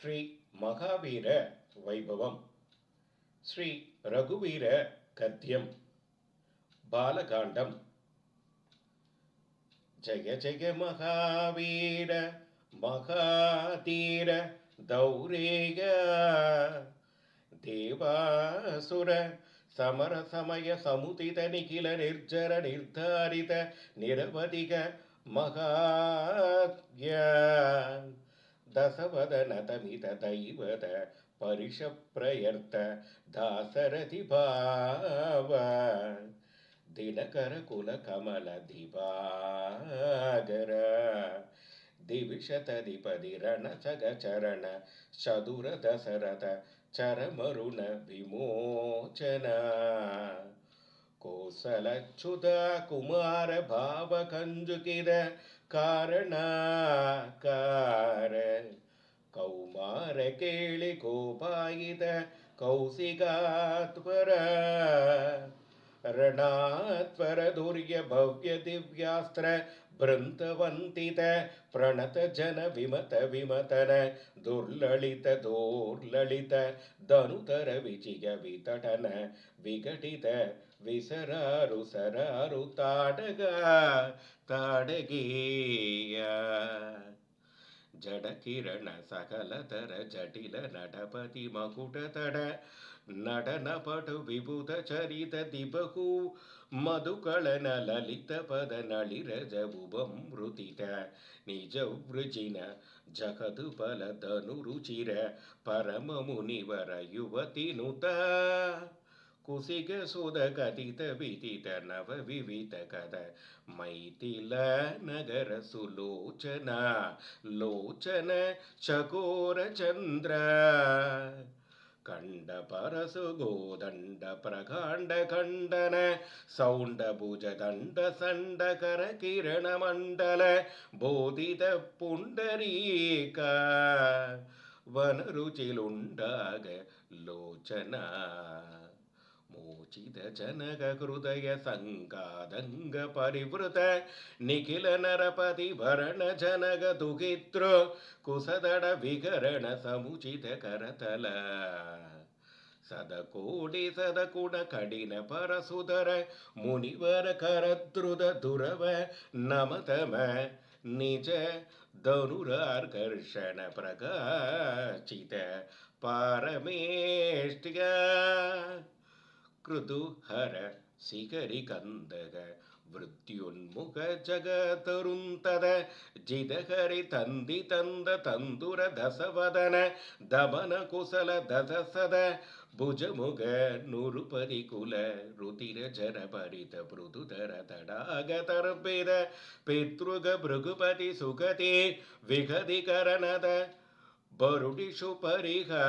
श्री महावीर वैभवम् श्री रघुवीर गद्यम् बालकाण्डम् जय जय महावीर महाधीर दौरेय देवासुर समर समय समुदित निखिल निर्जर निर्धारित निरवधिक महाज्ञ दशवदन तमित दैवत परिशप्रयर्थ दासरथि भाव दिनकर कुल कमल दिवागर दिविशतधिपति रण सगचरण चतुर दशरथ चरमरुण विमोचन कोसलच्युत कुमार भाव कंजुकित कारणकार कौमार केळि गोपायित कौशिकात्वर ರಣಾತ್ವರ ದುರ್ಯ ಭವ್ಯ ದಿವ್ಯಾಸ್ತ್ರ ಭೃಂತವಂತಿತ ಪ್ರಣತ ಜನ ವಿಮತ ವಿಮತನ ದುರ್ಲಳಿತ ದೋರ್ಲಳಿತ ಧನುತರ ವಿಜಿಗ ವಿತಟನ ವಿಘಟಿತ ವಿಸರಾರು ಸರಾರು ತಾಡಗ ತಾಡಗೇಯ ಜಡ ಕಿರಣ ಸಕಲತರ ಜಟಿಲ ನಟಪತಿ ಮಕುಟ ತಡ ನಟನ ಪಟು ವಿಭುತ ಚರಿತ ದಿಬಹು ಮಧುಕಳನ ಲಲಿತ ಪದ ನಳಿರಜ ಉಪಮೃತಿತ ನಿಜ ವೃಜಿನ ಜಗದು ಬಲ ಧನು ರುಚಿರ ಪರಮ ಮುನಿವರ ಯುವತಿ ನುತ ಕುಸಿಗ ಸುದ ಕಥಿತ ವಿದಿತ ನವ ವಿವಿಧ ಕದ ಮೈಥಿಲ ನಗರ ಸುಲೋಚನ ಲೋಚನ ಚಕೋರ ಚಂದ್ರ ಕಂಡ ಪರಸು ಗೋದಂಡ ಪ್ರಕಾಂಡ ಖಂಡನ ಸೌಂಡ ಭುಜ ದಂಡ ಸಂಡ ಕರ ಕಿರಣ ಮಂಡಲ ಬೋಧಿತ ಪುಂಡರೀಕ ವನರುಚಿಲುಂಡಾಗ ಲೋಚನ ಮೋಚಿತ ಜನಕ ಹೃದಯ ಸಂಗಾದಂಗ ಪರಿವೃತ ನಿಖಿಲ ನರಪತಿ ಭರಣ ಜನಗ ದುಗಿತೃ ಕುಸದಡ ವಿಗರಣ ಸಮುಚಿತ ಕರತಲ ಸದಕೋಡಿ ಸದಕುಣ ಕಡಿನ ಪರಸುಧರ ಮುನಿವರ ಕರದ್ರುದ ದುರವ ನಮತಮ ನಿಜ ಧನುರಾರ್ಕರ್ಷಣ ಪ್ರಕಾಶಿತ ಪಾರಮೇಷ್ಟಿಗ कृतुहर शिखरि कंदग वृत्युन्मुख जगतरुंतद जिदहरि तंदि तंद तंदुर दसवदन दमन कुशल दससद भुजमुग नुरुपरि कुल रुतिर जर परित मृदुधर तडागतर्पित पितृग भृगुपति सुगति विगधिकरणद बरुडिषु परिहा